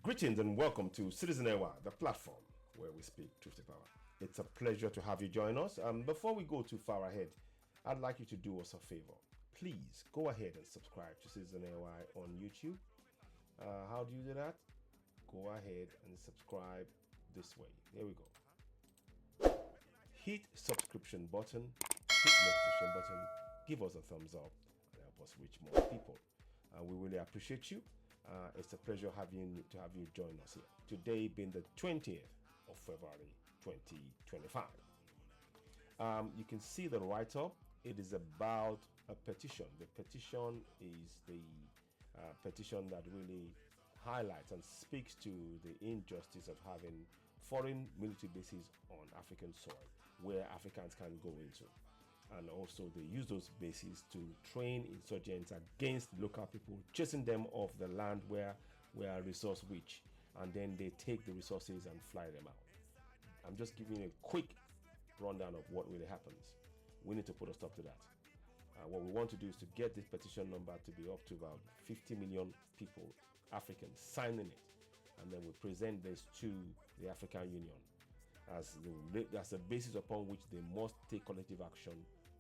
Greetings and welcome to Citizen Ewa, the platform where we speak truth to power. It's a pleasure to have you join us. Before we go too far ahead, I'd like you to do us a favor. Please go ahead and subscribe to Citizen Ewa on YouTube. How do you do that? Go ahead and subscribe this way. Here we go. Hit subscription button, hit notification button, give us a thumbs up, and help us reach more people. We really appreciate you. It's a pleasure having you join us here. Today being the 20th of February 2025. You can see the write-up. It is about a petition. The petition is the petition that really highlights and speaks to the injustice of having foreign military bases on African soil where Africans can go into. And also they use those bases to train insurgents against local people, chasing them off the land where we are resource rich, and then they take the resources and fly them out. I'm just giving you a quick rundown of what really happens. We need to put a stop to that. What we want to do is to get this petition number to be up to about 50 million people, Africans, signing it, and then we present this to the African Union as the basis upon which they must take collective action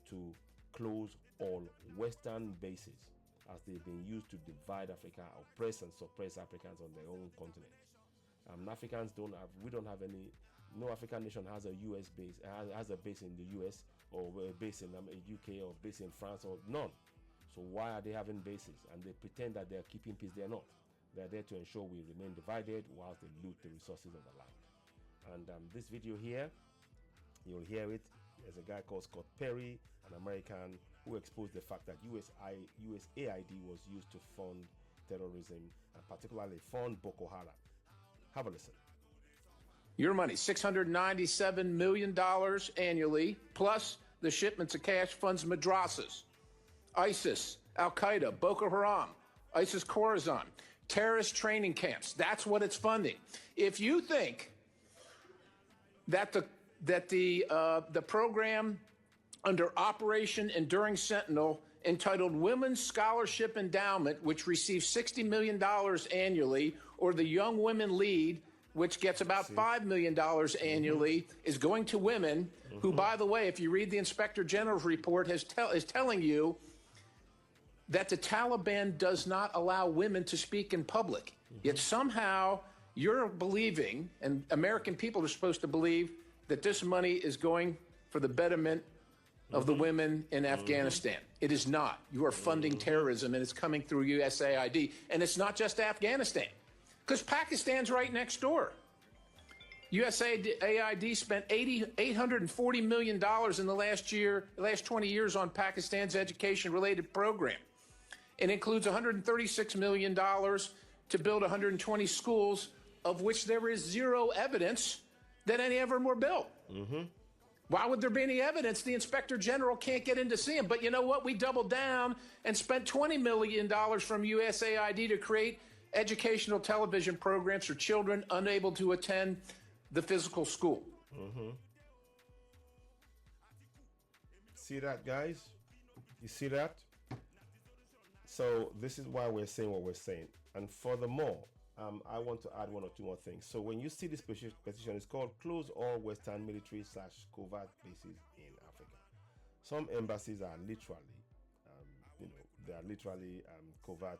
to close all Western bases as they've been used to divide Africa, oppress and suppress Africans on their own continent. Africans don't have any. No African nation has a U.S. base, has a base in the U.S. or a base in the U.K. or base in France, or none. So why are they having bases? And they pretend that they're keeping peace. They're not. They're there to ensure we remain divided whilst they loot the resources of the land. And this video here, you'll hear it. There's a guy called Scott Perry, an American, who exposed the fact that USAID was used to fund terrorism and particularly fund Boko Haram. Have a listen. Your money, $697 million annually, plus the shipments of cash funds madrasas, ISIS, Al-Qaeda, Boko Haram, ISIS Khorasan, terrorist training camps. That's what it's funding. If you think that the program under Operation Enduring Sentinel entitled Women's Scholarship Endowment, which receives $60 million annually, or the Young Women Lead, which gets about $5 million annually, is going to women who, by the way, if you read the Inspector General's report, is telling you that the Taliban does not allow women to speak in public. Yet somehow you're believing, and American people are supposed to believe, that this money is going for the betterment of the women in Afghanistan. It is not. You are funding terrorism, and it's coming through USAID. And it's not just Afghanistan, because Pakistan's right next door. USAID spent $840 million in the last 20 years on Pakistan's education-related program. It includes $136 million to build 120 schools, of which there is zero evidence that any of them were built. Why would there be any evidence? The Inspector General can't get in to see them. But you know what? We doubled down and spent $20 million from USAID to create educational television programs for children unable to attend the physical school. See that, guys? You see that? So this is why we're saying what we're saying. And furthermore, I want to add one or two more things. So when you see this petition, it's called Close All Western Military / Covert Bases in Africa. Some embassies are literally, covert.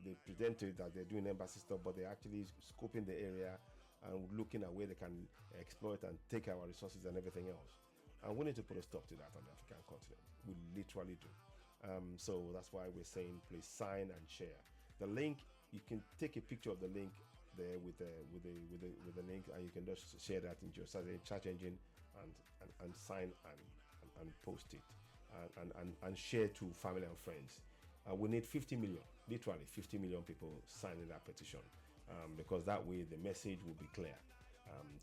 They pretend that they're doing embassy stuff, but they're actually scoping the area and looking at where they can exploit and take our resources and everything else. And we need to put a stop to that on the African continent. We literally do. So that's why we're saying please sign and share. The link, you can take a picture of the link there with the link, and you can just share that into your search engine and sign and post it and share to family and friends. We need 50 million, literally 50 million people signing that petition, because that way the message will be clear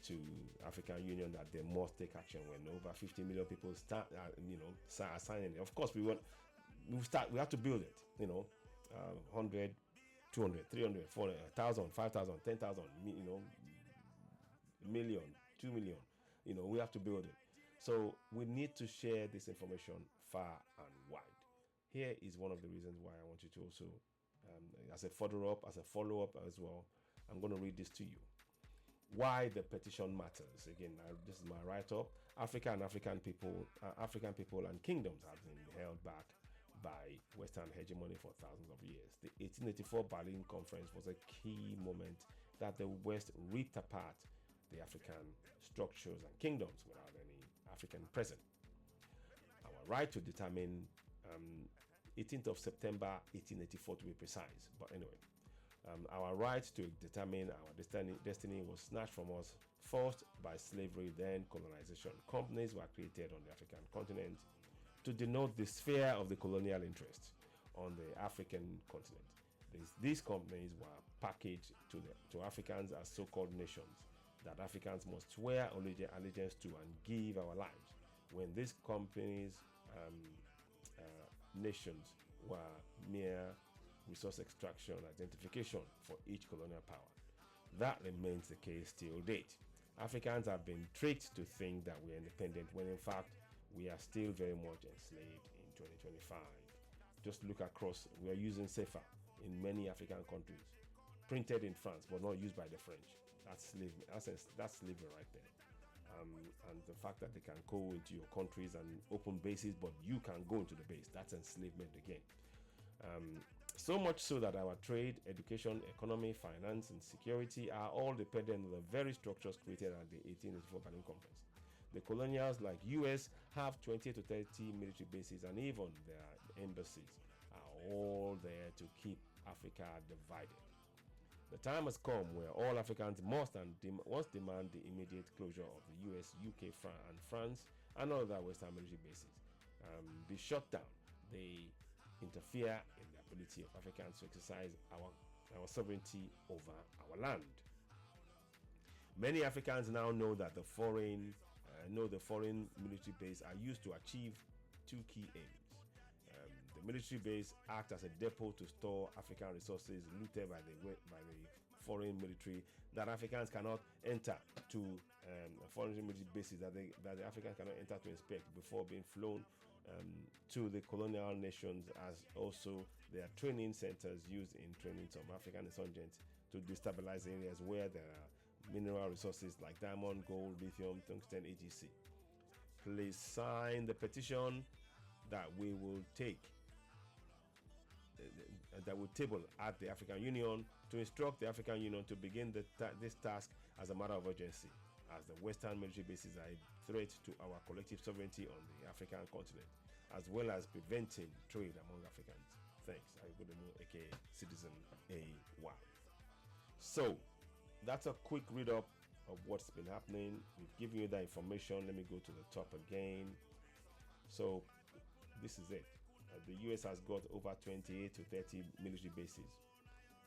to African Union that they must take action when over 50 million people start signing it. Of course, we have to build it. 100, 200, 300, 400, 1,000, 5,000, 10,000, million, 2 million. We have to build it. So we need to share this information far and wide. Here is one of the reasons why I want you to also, as a follow-up as well, I'm going to read this to you. Why the petition matters. Again, this is my write-up. Africa and African people and kingdoms have been held back by Western hegemony for thousands of years. The 1884 Berlin Conference was a key moment that the West ripped apart the African structures and kingdoms without any African present. Our right to determine 18th of September 1884 to be precise, but anyway. Our right to determine our destiny was snatched from us first by slavery, then colonization. Companies were created on the African continent to denote the sphere of the colonial interest on the African continent. These companies were packaged to Africans as so-called nations that Africans must swear allegiance to and give our lives. When these companies, nations were mere resource extraction identification for each colonial power. That remains the case till date. Africans have been tricked to think that we are independent when in fact we are still very much enslaved in 2025. Just look across, we are using CFA in many African countries, printed in France but not used by the French. That's slavery. That's slavery right there. And the fact that they can go into your countries and open bases but you can go into the base, that's enslavement again. So much so that our trade, education, economy, finance, and security are all dependent on the very structures created at the 1884 Berlin Conference. The colonials like US have 20 to 30 military bases, and even their embassies are all there to keep Africa divided. The time has come where all Africans must demand the immediate closure of the US, UK, and France, and other Western military bases. Be shut down. They interfere in the ability of Africans to exercise our sovereignty over our land. Many Africans now know that the foreign military base are used to achieve two key aims. The military base acts as a depot to store African resources looted by the foreign military that Africans cannot enter to foreign military bases that the Africans cannot enter to inspect before being flown to the colonial nations, as also their training centers used in training some African insurgents to destabilize areas where there are mineral resources like diamond, gold, lithium, tungsten, etc. Please sign the petition that we will table at the African Union to instruct the African Union to begin this task as a matter of urgency, as the Western military bases are a threat to our collective sovereignty on the African continent, as well as preventing trade among Africans. Thanks. I go to know, aka Citizen AY. So that's a quick read up of what's been happening. We've given you that information. Let me go to the top again. So this is it. The US has got over 28 to 30 military bases,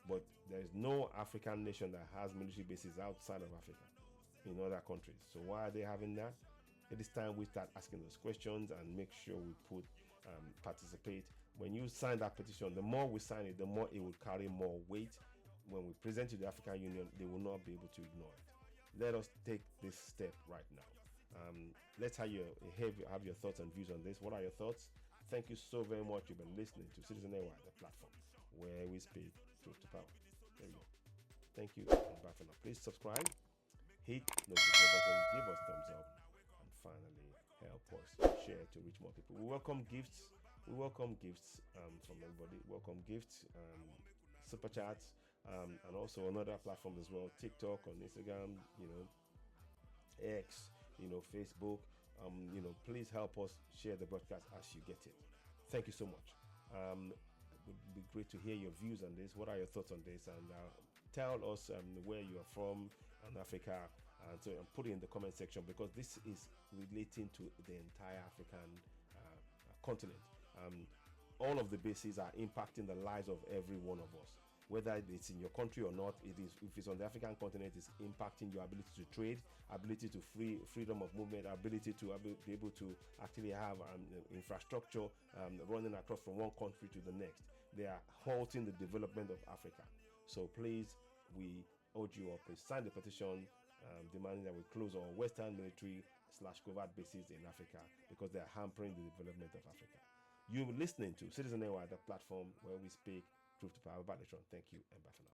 but there is no African nation that has military bases outside of Africa in other countries. So why are they having that? It is time we start asking those questions and make sure we participate. When you sign that petition, the more we sign it, the more it will carry more weight. When we present to the African Union, they will not be able to ignore it. Let us take this step right now. Let's have your thoughts and views on this. What are your thoughts? Thank you so very much. You've been listening to Citizen AY, the platform where we speak truth to power. There you go. Thank you. And bye for now. Please subscribe, hit the notification button, give us thumbs up, and finally help us share to reach more people. We welcome gifts. From everybody. Welcome gifts, super chats, and also on other platforms as well. TikTok, on Instagram, X, Facebook. Please help us share the broadcast as you get it. Thank you so much. It would be great to hear your views on this. What are your thoughts on this? And tell us where you are from in Africa, and so put it in the comment section, because this is relating to the entire African continent. All of the bases are impacting the lives of every one of us. Whether it's in your country or not, if it's on the African continent, it's impacting your ability to trade, ability to freedom of movement, ability to be able to actually have infrastructure running across from one country to the next. They are halting the development of Africa. So please, we urge you all, please sign the petition demanding that we close our Western military/covert bases in Africa, because they are hampering the development of Africa. You're listening to Citizen AY, the platform where we speak truth to power. Thank you, and bye for now.